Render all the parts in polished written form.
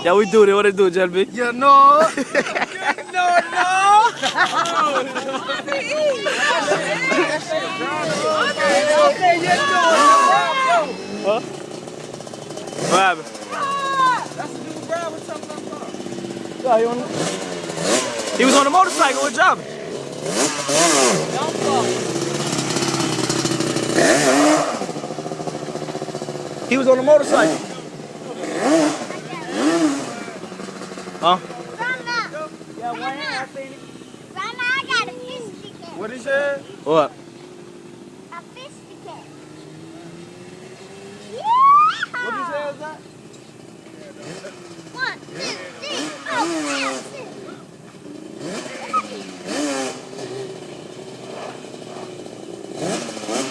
Yeah, we do it. What they do, Jelly? You know. Huh? What happened? That's the dude Brad was talking about. Yeah, he was on the motorcycle with Jabba. He was on the motorcycle. Huh? Grandma, I got a fish ticket. What he said? What? A fish ticket. What he said was that? 1, 2, 3, 4, 5, 6.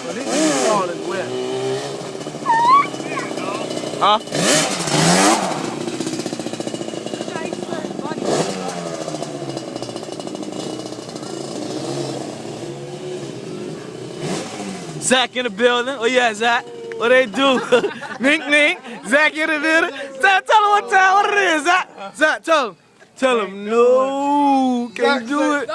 But this all is wet. Huh? Zach in the building. Oh yeah, Zach. What they do? Nink nink. Zach in the building. Zach, tell him what time what it is, Zach. Zach, tell him. Tell him no. Can't do it.